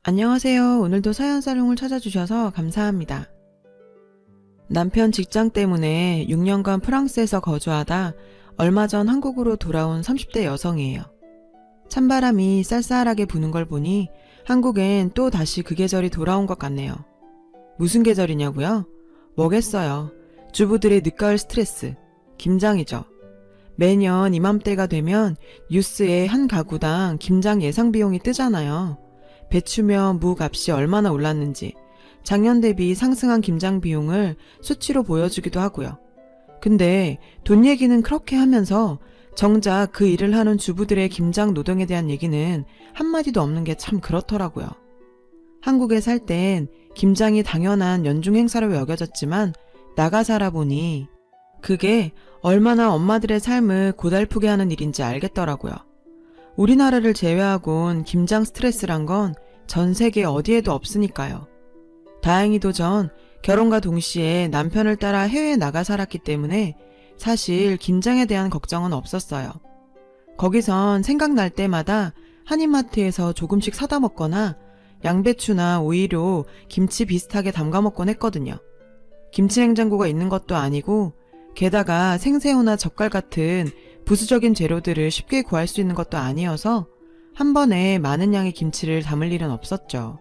안녕하세요. 오늘도 사연사롱을 찾아주셔서 감사합니다. 남편 직장 때문에 6년간 프랑스에서 거주하다 얼마 전 한국으로 돌아온 30대 여성이에요. 찬바람이 쌀쌀하게 부는 걸 보니 한국엔 또 다시 그 계절이 돌아온 것 같네요. 무슨 계절이냐고요? 뭐겠어요. 주부들의 늦가을 스트레스, 김장이죠. 매년 이맘때가 되면 뉴스에 한 가구당 김장 예상 비용이 뜨잖아요. 배추며 무 값이 얼마나 올랐는지 작년 대비 상승한 김장 비용을 수치로 보여주기도 하고요. 근데 돈 얘기는 그렇게 하면서 정작 그 일을 하는 주부들의 김장 노동에 대한 얘기는 한마디도 없는 게 참 그렇더라고요. 한국에 살 땐 김장이 당연한 연중 행사로 여겨졌지만 나가 살아보니 그게 얼마나 엄마들의 삶을 고달프게 하는 일인지 알겠더라고요. 우리나라를 제외하곤 김장 스트레스란 건 전 세계 어디에도 없으니까요. 다행히도 전 결혼과 동시에 남편을 따라 해외에 나가 살았기 때문에 사실 김장에 대한 걱정은 없었어요. 거기선 생각날 때마다 한인마트에서 조금씩 사다 먹거나 양배추나 오이로 김치 비슷하게 담가 먹곤 했거든요. 김치 냉장고가 있는 것도 아니고 게다가 생새우나 젓갈 같은 부수적인 재료들을 쉽게 구할 수 있는 것도 아니어서 한 번에 많은 양의 김치를 담을 일은 없었죠.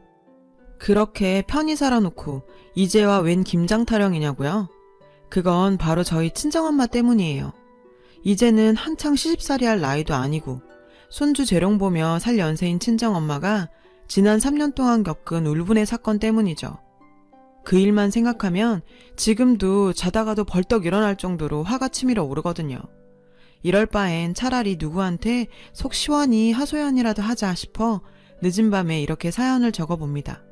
그렇게 편히 살아놓고 이제와 웬 김장 타령이냐고요? 그건 바로 저희 친정엄마 때문이에요. 이제는 한창 시집살이 할 나이도 아니고 손주 재롱 보며 살 연세인 친정엄마가 지난 3년 동안 겪은 울분의 사건 때문이죠. 그 일만 생각하면 지금도 자다가도 벌떡 일어날 정도로 화가 치밀어 오르거든요. 이럴 바엔 차라리 누구한테 속 시원히 하소연이라도 하자 싶어 늦은 밤에 이렇게 사연을 적어봅니다.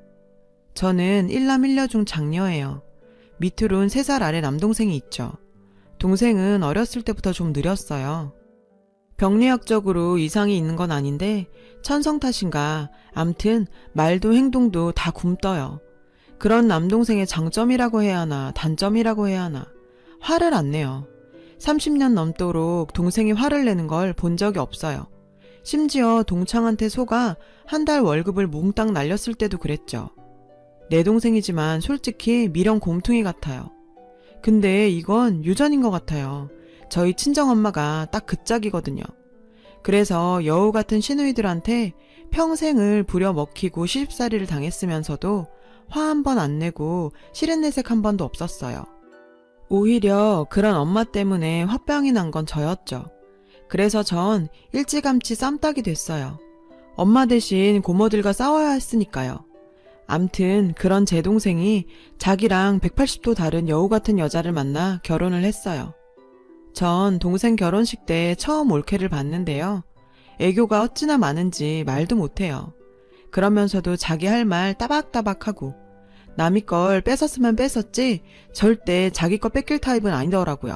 저는 1남 1녀 중 장녀예요. 밑으론 3살 아래 남동생이 있죠. 동생은 어렸을 때부터 좀 느렸어요. 병리학적으로 이상이 있는 건 아닌데 천성 탓인가 암튼 말도 행동도 다 굼떠요. 그런 남동생의 장점이라고 해야 하나 단점이라고 해야 하나 화를 안 내요. 30년 넘도록 동생이 화를 내는 걸 본 적이 없어요. 심지어 동창한테 속아 한 달 월급을 몽땅 날렸을 때도 그랬죠. 내 동생이지만 솔직히 미련 곰퉁이 같아요. 근데 이건 유전인 것 같아요. 저희 친정엄마가 딱 그 짝이거든요. 그래서 여우 같은 시누이들한테 평생을 부려먹히고 시집살이를 당했으면서도 화 한 번 안 내고 시른내색 한 번도 없었어요. 오히려 그런 엄마 때문에 화병이 난 건 저였죠. 그래서 전 일찌감치 쌈딱이 됐어요. 엄마 대신 고모들과 싸워야 했으니까요. 암튼 그런 제 동생이 자기랑 180도 다른 여우 같은 여자를 만나 결혼을 했어요. 전 동생 결혼식 때 처음 올케를 봤는데요. 애교가 어찌나 많은지 말도 못해요. 그러면서도 자기 할 말 따박따박하고 남이 걸 뺏었으면 뺏었지 절대 자기 거 뺏길 타입은 아니더라고요.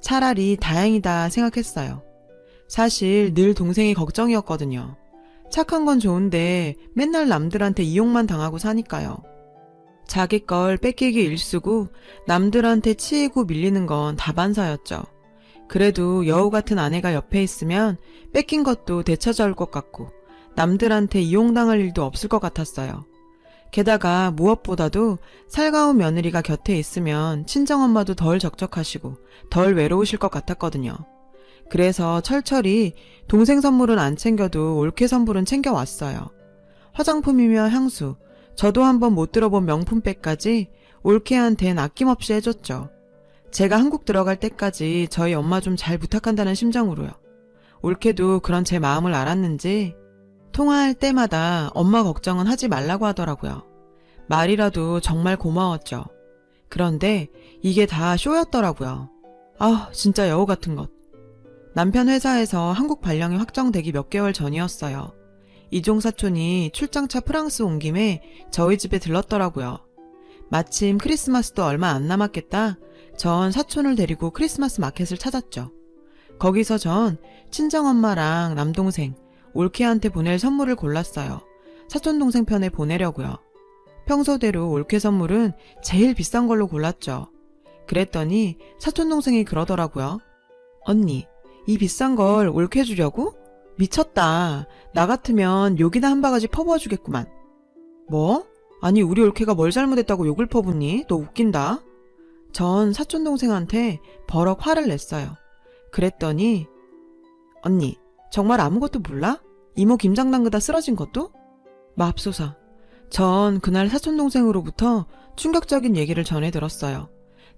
차라리 다행이다 생각했어요. 사실 늘 동생이 걱정이었거든요. 착한 건 좋은데 맨날 남들한테 이용만 당하고 사니까요. 자기 걸 뺏기기 일쑤고 남들한테 치이고 밀리는 건 다반사였죠. 그래도 여우 같은 아내가 옆에 있으면 뺏긴 것도 되찾아올 것 같고 남들한테 이용당할 일도 없을 것 같았어요. 게다가 무엇보다도 살가운 며느리가 곁에 있으면 친정엄마도 덜 적적하시고 덜 외로우실 것 같았거든요. 그래서 철철이 동생 선물은 안 챙겨도 올케 선물은 챙겨왔어요. 화장품이며 향수, 저도 한번 못 들어본 명품백까지 올케한텐 아낌없이 해줬죠. 제가 한국 들어갈 때까지 저희 엄마 좀 잘 부탁한다는 심정으로요. 올케도 그런 제 마음을 알았는지 통화할 때마다 엄마 걱정은 하지 말라고 하더라고요. 말이라도 정말 고마웠죠. 그런데 이게 다 쇼였더라고요. 아, 진짜 여우 같은 것. 남편 회사에서 한국 발령이 확정되기 몇 개월 전이었어요. 이종 사촌이 출장차 프랑스 온 김에 저희 집에 들렀더라고요. 마침 크리스마스도 얼마 안 남았겠다. 전 사촌을 데리고 크리스마스 마켓을 찾았죠. 거기서 전 친정엄마랑 남동생, 올케한테 보낼 선물을 골랐어요. 사촌동생 편에 보내려고요. 평소대로 올케 선물은 제일 비싼 걸로 골랐죠. 그랬더니 사촌동생이 그러더라고요. 언니, 이 비싼 걸 올케 주려고? 미쳤다. 나 같으면 욕이나 한 바가지 퍼부어주겠구만. 뭐? 아니 우리 올케가 뭘 잘못했다고 욕을 퍼붓니? 너 웃긴다. 전 사촌동생한테 버럭 화를 냈어요. 그랬더니 언니 정말 아무것도 몰라? 이모 김장 담그다 쓰러진 것도? 맙소사. 전 그날 사촌동생으로부터 충격적인 얘기를 전해 들었어요.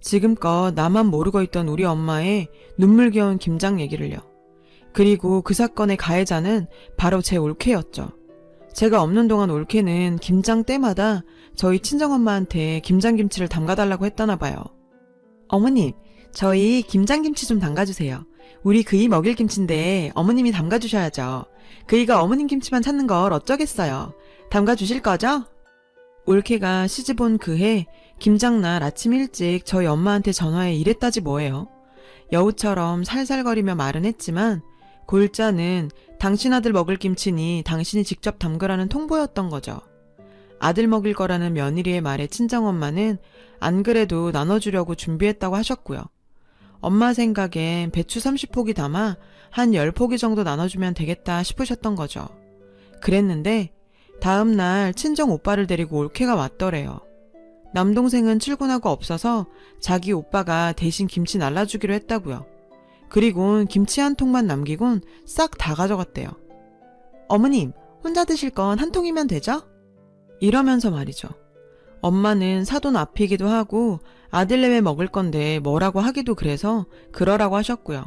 지금껏 나만 모르고 있던 우리 엄마의 눈물겨운 김장 얘기를요. 그리고 그 사건의 가해자는 바로 제 올케였죠. 제가 없는 동안 올케는 김장 때마다 저희 친정엄마한테 김장김치를 담가달라고 했다나 봐요. 어머님, 저희 김장김치 좀 담가주세요. 우리 그이 먹일 김치인데 어머님이 담가주셔야죠. 그이가 어머님 김치만 찾는 걸 어쩌겠어요. 담가주실 거죠? 올케가 시집온 그해 김장날 아침 일찍 저희 엄마한테 전화해 이랬다지 뭐예요. 여우처럼 살살거리며 말은 했지만 골자는 당신 아들 먹을 김치니 당신이 직접 담그라는 통보였던 거죠. 아들 먹일 거라는 며느리의 말에 친정엄마는 안 그래도 나눠주려고 준비했다고 하셨고요. 엄마 생각엔 배추 30포기 담아 한 10포기 정도 나눠주면 되겠다 싶으셨던 거죠. 그랬는데 다음날 친정 오빠를 데리고 올케가 왔더래요. 남동생은 출근하고 없어서 자기 오빠가 대신 김치 날라주기로 했다고요. 그리곤 김치 한 통만 남기곤 싹 다 가져갔대요. 어머님, 혼자 드실 건 한 통이면 되죠? 이러면서 말이죠. 엄마는 사돈 앞이기도 하고 아들내외 먹을 건데 뭐라고 하기도 그래서 그러라고 하셨고요.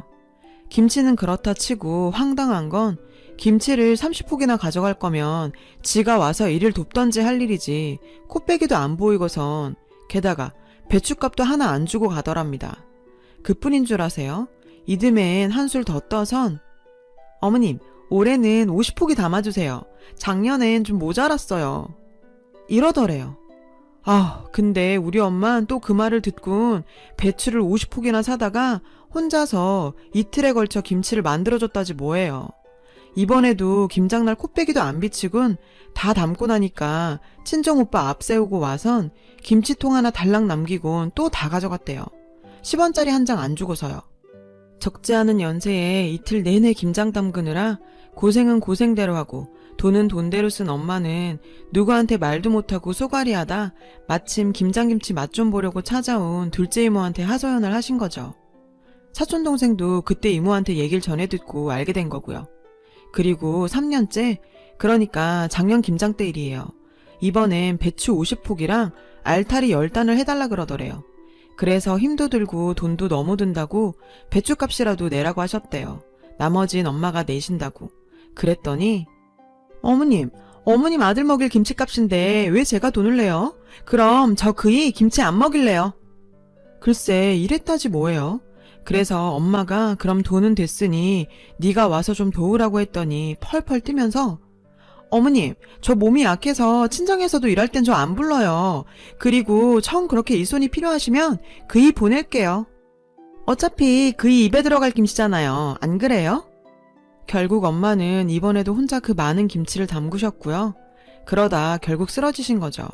김치는 그렇다 치고 황당한 건 김치를 30포기나 가져갈 거면 지가 와서 일을 돕던지 할 일이지 코빼기도 안 보이고선 게다가 배춧값도 하나 안 주고 가더랍니다. 그뿐인 줄 아세요? 이듬해엔 한술 더 떠선 어머님, 올해는 50포기 담아주세요. 작년엔 좀 모자랐어요. 이러더래요. 근데 우리 엄만 또 그 말을 듣곤 배추를 50포기나 사다가 혼자서 이틀에 걸쳐 김치를 만들어줬다지 뭐예요. 이번에도 김장날 코빼기도 안 비치곤 다 담고 나니까 친정오빠 앞세우고 와선 김치통 하나 달랑 남기곤 또 다 가져갔대요. 10원짜리 한 장 안 주고서요. 적지 않은 연세에 이틀 내내 김장 담그느라 고생은 고생대로 하고 돈은 돈대로 쓴 엄마는 누구한테 말도 못하고 쏘가리하다 마침 김장김치 맛 좀 보려고 찾아온 둘째 이모한테 하소연을 하신 거죠. 사촌동생도 그때 이모한테 얘기를 전해 듣고 알게 된 거고요. 그리고 3년째, 그러니까 작년 김장 때 일이에요. 이번엔 배추 50포기랑 알타리 10단을 해달라 그러더래요. 그래서 힘도 들고 돈도 너무 든다고 배추값이라도 내라고 하셨대요. 나머진 엄마가 내신다고. 그랬더니 어머님 아들 먹일 김치값인데 왜 제가 돈을 내요? 그럼 저 그이 김치 안 먹일래요. 글쎄 이랬다지 뭐예요. 그래서 엄마가 그럼 돈은 됐으니 네가 와서 좀 도우라고 했더니 펄펄 뛰면서 어머님, 저 몸이 약해서 친정에서도 일할 땐 저 안 불러요. 그리고 청 그렇게 일손이 필요하시면 그이 보낼게요. 어차피 그이 입에 들어갈 김치잖아요. 안 그래요? 결국 엄마는 이번에도 혼자 그 많은 김치를 담그셨고요. 그러다 결국 쓰러지신 거죠.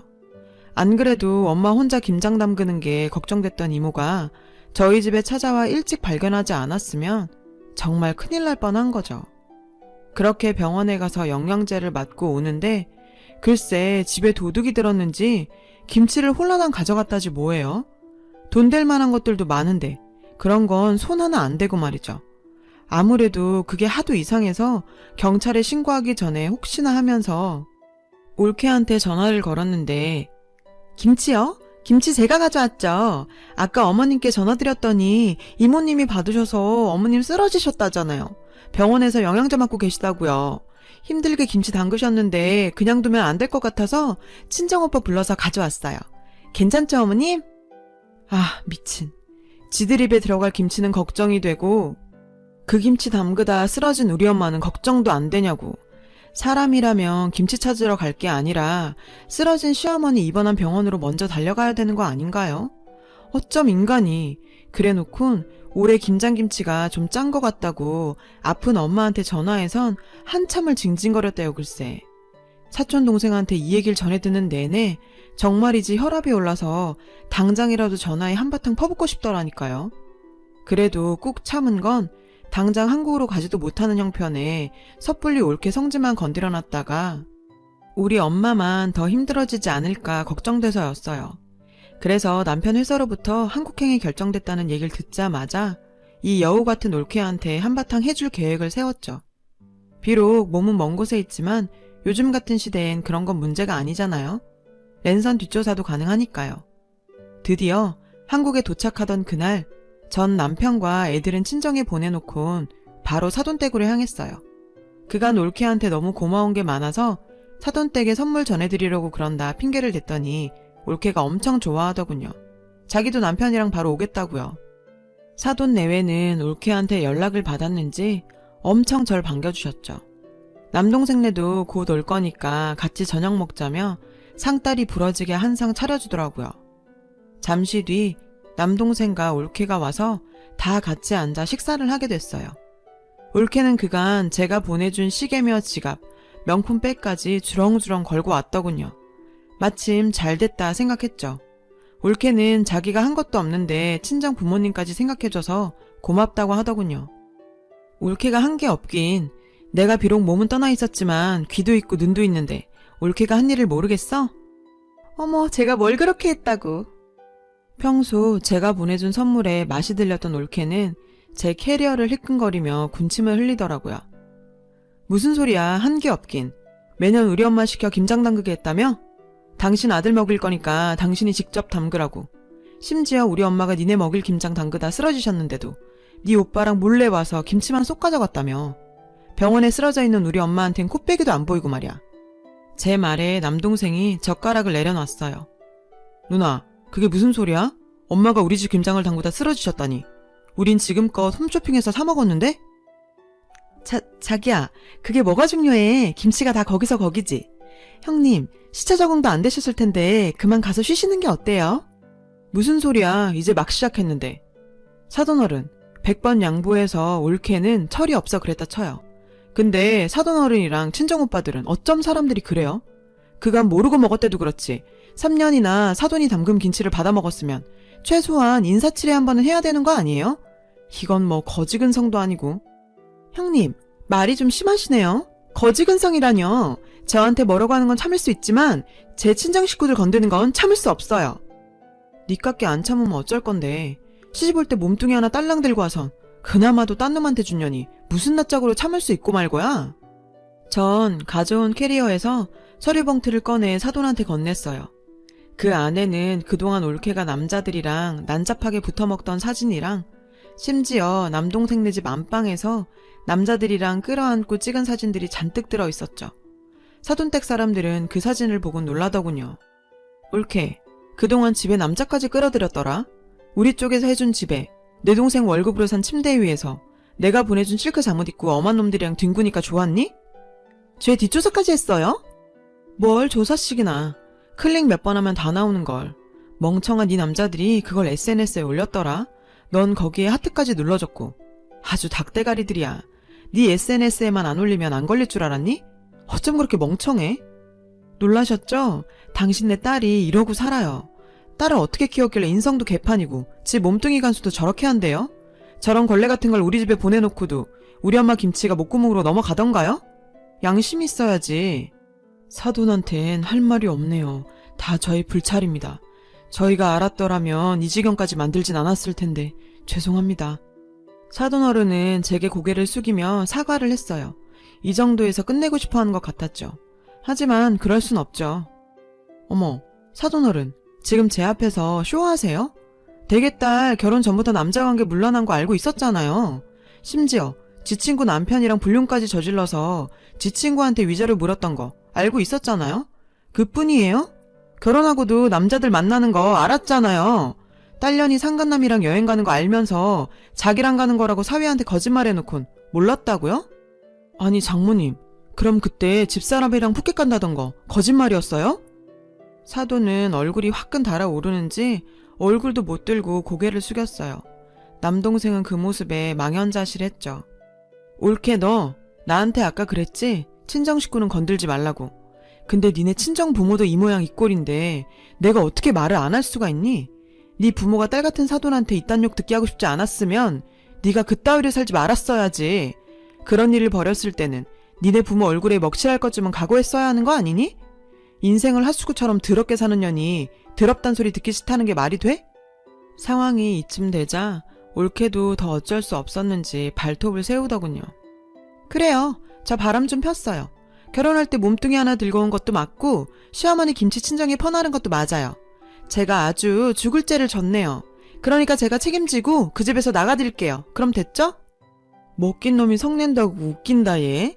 안 그래도 엄마 혼자 김장 담그는 게 걱정됐던 이모가 저희 집에 찾아와 일찍 발견하지 않았으면 정말 큰일 날 뻔한 거죠. 그렇게 병원에 가서 영양제를 맞고 오는데 글쎄 집에 도둑이 들었는지 김치를 홀라당 가져갔다지 뭐예요. 돈 될 만한 것들도 많은데 그런 건 손 하나 안 대고 말이죠. 아무래도 그게 하도 이상해서 경찰에 신고하기 전에 혹시나 하면서 올케한테 전화를 걸었는데 김치요? 김치 제가 가져왔죠. 아까 어머님께 전화드렸더니 이모님이 받으셔서 어머님 쓰러지셨다잖아요. 병원에서 영양제 맞고 계시다고요. 힘들게 김치 담그셨는데 그냥 두면 안 될 것 같아서 친정오빠 불러서 가져왔어요. 괜찮죠 어머님? 미친. 지들 입에 들어갈 김치는 걱정이 되고 그 김치 담그다 쓰러진 우리 엄마는 걱정도 안 되냐고. 사람이라면 김치 찾으러 갈 게 아니라 쓰러진 시어머니 입원한 병원으로 먼저 달려가야 되는 거 아닌가요? 어쩜 인간이 그래놓곤 올해 김장김치가 좀 짠 것 같다고 아픈 엄마한테 전화해선 한참을 징징거렸대요 글쎄. 사촌동생한테 이 얘기를 전해 듣는 내내 정말이지 혈압이 올라서 당장이라도 전화에 한바탕 퍼붓고 싶더라니까요. 그래도 꾹 참은 건 당장 한국으로 가지도 못하는 형편에 섣불리 올케 성질만 건드려놨다가 우리 엄마만 더 힘들어지지 않을까 걱정돼서였어요. 그래서 남편 회사로부터 한국행이 결정됐다는 얘기를 듣자마자 이 여우 같은 올케한테 한바탕 해줄 계획을 세웠죠. 비록 몸은 먼 곳에 있지만 요즘 같은 시대엔 그런 건 문제가 아니잖아요. 랜선 뒷조사도 가능하니까요. 드디어 한국에 도착하던 그날 전 남편과 애들은 친정에 보내놓곤 바로 사돈댁으로 향했어요. 그간 올케한테 너무 고마운 게 많아서 사돈댁에 선물 전해드리려고 그런다 핑계를 댔더니 올케가 엄청 좋아하더군요. 자기도 남편이랑 바로 오겠다고요. 사돈 내외는 올케한테 연락을 받았는지 엄청 절 반겨주셨죠. 남동생네도 곧 올 거니까 같이 저녁 먹자며 상다리 부러지게 한 상 차려주더라고요. 잠시 뒤 남동생과 올케가 와서 다 같이 앉아 식사를 하게 됐어요. 올케는 그간 제가 보내준 시계며 지갑, 명품백까지 주렁주렁 걸고 왔더군요. 마침 잘됐다 생각했죠. 올케는 자기가 한 것도 없는데 친정 부모님까지 생각해줘서 고맙다고 하더군요. 올케가 한 게 없긴, 내가 비록 몸은 떠나 있었지만 귀도 있고 눈도 있는데 올케가 한 일을 모르겠어? 어머, 제가 뭘 그렇게 했다고. 평소 제가 보내준 선물에 맛이 들렸던 올케는 제 캐리어를 힐끔거리며 군침을 흘리더라고요. 무슨 소리야, 한 게 없긴. 매년 우리 엄마 시켜 김장 담그게 했다며? 당신 아들 먹일 거니까 당신이 직접 담그라고. 심지어 우리 엄마가 니네 먹일 김장 담그다 쓰러지셨는데도 네 오빠랑 몰래 와서 김치만 쏙 가져갔다며. 병원에 쓰러져 있는 우리 엄마한텐 코빼기도 안 보이고 말이야. 제 말에 남동생이 젓가락을 내려놨어요. 누나, 그게 무슨 소리야? 엄마가 우리 집 김장을 담그다 쓰러지셨다니. 우린 지금껏 홈쇼핑에서 사 먹었는데? 자기야, 그게 뭐가 중요해. 김치가 다 거기서 거기지. 형님, 시차 적응도 안 되셨을 텐데 그만 가서 쉬시는 게 어때요? 무슨 소리야, 이제 막 시작했는데. 사돈어른, 100번 양보해서 올케는 철이 없어 그랬다 쳐요. 근데 사돈어른이랑 친정오빠들은 어쩜 사람들이 그래요? 그간 모르고 먹었대도 그렇지 3년이나 사돈이 담근 김치를 받아 먹었으면 최소한 인사치레 한 번은 해야 되는 거 아니에요? 이건 뭐 거지근성도 아니고. 형님, 말이 좀 심하시네요. 거지근성이라뇨. 저한테 뭐라고 하는 건 참을 수 있지만 제 친정 식구들 건드는 건 참을 수 없어요. 니깎게 안 참으면 어쩔 건데. 시집 올 때 몸뚱이 하나 딸랑 들고 와선 그나마도 딴 놈한테 주려니 무슨 낯짝으로 참을 수 있고 말고야. 전 가져온 캐리어에서 서류 봉투를 꺼내 사돈한테 건넸어요. 그 안에는 그동안 올케가 남자들이랑 난잡하게 붙어먹던 사진이랑 심지어 남동생네 집 안방에서 남자들이랑 끌어안고 찍은 사진들이 잔뜩 들어있었죠. 사돈댁 사람들은 그 사진을 보고 놀라더군요. 올케, 그동안 집에 남자까지 끌어들였더라. 우리 쪽에서 해준 집에 내 동생 월급으로 산 침대 위에서 내가 보내준 실크 잠옷 입고 엄한 놈들이랑 뒹구니까 좋았니? 죄 뒷조사까지 했어요? 뭘 조사식이나. 클릭 몇 번 하면 다 나오는걸. 멍청한 네 남자들이 그걸 SNS에 올렸더라. 넌 거기에 하트까지 눌러줬고. 아주 닭대가리들이야. 네 SNS에만 안 올리면 안 걸릴 줄 알았니? 어쩜 그렇게 멍청해? 놀라셨죠? 당신네 딸이 이러고 살아요. 딸을 어떻게 키웠길래 인성도 개판이고 지 몸뚱이 간수도 저렇게 한대요? 저런 걸레 같은 걸 우리 집에 보내놓고도 우리 엄마 김치가 목구멍으로 넘어가던가요? 양심 있어야지. 사돈한텐 할 말이 없네요. 다 저희 불찰입니다. 저희가 알았더라면 이 지경까지 만들진 않았을 텐데 죄송합니다. 사돈어른은 제게 고개를 숙이며 사과를 했어요. 이 정도에서 끝내고 싶어하는 것 같았죠. 하지만 그럴 순 없죠. 어머, 사돈어른, 지금 제 앞에서 쇼하세요? 대개딸 결혼 전부터 남자관계 물러난 거 알고 있었잖아요. 심지어 지 친구 남편이랑 불륜까지 저질러서 지 친구한테 위자료 물었던 거 알고 있었잖아요. 그뿐이에요? 결혼하고도 남자들 만나는 거 알았잖아요. 딸년이 상간남이랑 여행 가는 거 알면서 자기랑 가는 거라고 사위한테 거짓말해놓곤 몰랐다고요? 아니 장모님, 그럼 그때 집사람이랑 푸켓 간다던 거 거짓말이었어요? 사돈은 얼굴이 화끈 달아오르는지 얼굴도 못 들고 고개를 숙였어요. 남동생은 그 모습에 망연자실했죠. 올케, 너 나한테 아까 그랬지? 친정 식구는 건들지 말라고. 근데 니네 친정 부모도 이 모양 이 꼴인데 내가 어떻게 말을 안 할 수가 있니? 네 부모가 딸 같은 사돈한테 이딴 욕 듣게 하고 싶지 않았으면 네가 그따위로 살지 말았어야지. 그런 일을 벌였을 때는 니네 부모 얼굴에 먹칠할 것쯤은 각오했어야 하는 거 아니니? 인생을 핫수구처럼 더럽게 사는 년이 더럽단 소리 듣기 싫다는 게 말이 돼? 상황이 이쯤 되자 올케도 더 어쩔 수 없었는지 발톱을 세우더군요. 그래요. 저 바람 좀 폈어요. 결혼할 때 몸뚱이 하나 들고 온 것도 맞고 시어머니 김치 친정에 퍼나른 것도 맞아요. 제가 아주 죽을 죄를 졌네요. 그러니까 제가 책임지고 그 집에서 나가드릴게요. 그럼 됐죠? 먹긴 놈이 성낸다고 웃긴다 얘.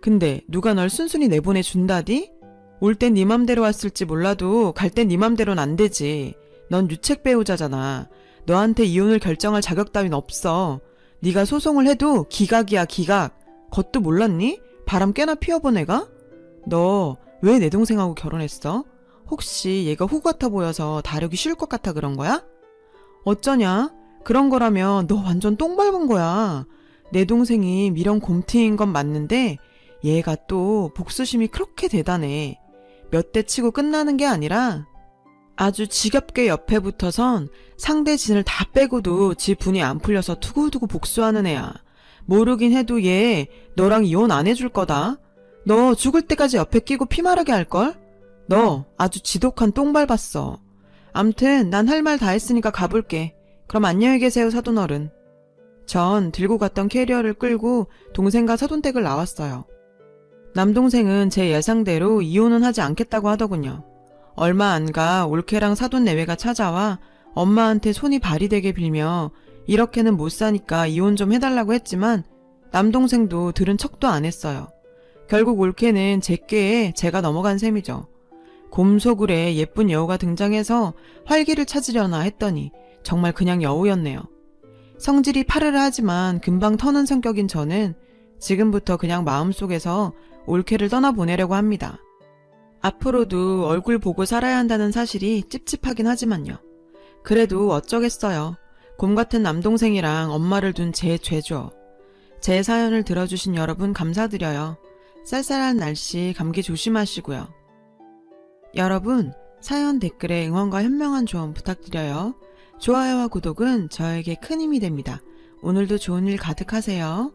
근데 누가 널 순순히 내보내준다디? 올 땐 네 맘대로 왔을지 몰라도 갈 땐 네 맘대로는 안 되지. 넌 유책 배우자잖아. 너한테 이혼을 결정할 자격 따윈 없어. 네가 소송을 해도 기각이야 기각. 그것도 몰랐니? 바람 꽤나 피워본 애가? 너 왜 내 동생하고 결혼했어? 혹시 얘가 호구 같아 보여서 다루기 쉬울 것 같아 그런 거야? 어쩌냐? 그런 거라면 너 완전 똥 밟은 거야. 내 동생이 미련 곰탱이인 건 맞는데 얘가 또 복수심이 그렇게 대단해. 몇 대 치고 끝나는 게 아니라 아주 지겹게 옆에 붙어선 상대 진을 다 빼고도 지 분이 안 풀려서 두고두고 복수하는 애야. 모르긴 해도 얘 너랑 이혼 안 해줄 거다. 너 죽을 때까지 옆에 끼고 피마르게 할걸? 너 아주 지독한 똥 밟았어. 암튼 난 할 말 다 했으니까 가볼게. 그럼 안녕히 계세요 사돈어른. 전 들고 갔던 캐리어를 끌고 동생과 사돈댁을 나왔어요. 남동생은 제 예상대로 이혼은 하지 않겠다고 하더군요. 얼마 안 가 올케랑 사돈 내외가 찾아와 엄마한테 손이 발이 되게 빌며 이렇게는 못 사니까 이혼 좀 해달라고 했지만 남동생도 들은 척도 안 했어요. 결국 올케는 제 꾀에 제가 넘어간 셈이죠. 곰소굴에 예쁜 여우가 등장해서 활기를 찾으려나 했더니 정말 그냥 여우였네요. 성질이 파르르하지만 금방 터는 성격인 저는 지금부터 그냥 마음속에서 올케를 떠나보내려고 합니다. 앞으로도 얼굴 보고 살아야 한다는 사실이 찝찝하긴 하지만요. 그래도 어쩌겠어요. 곰 같은 남동생이랑 엄마를 둔 제 죄죠. 제 사연을 들어주신 여러분 감사드려요. 쌀쌀한 날씨 감기 조심하시고요. 여러분 사연 댓글에 응원과 현명한 조언 부탁드려요. 좋아요와 구독은 저에게 큰 힘이 됩니다. 오늘도 좋은 일 가득하세요.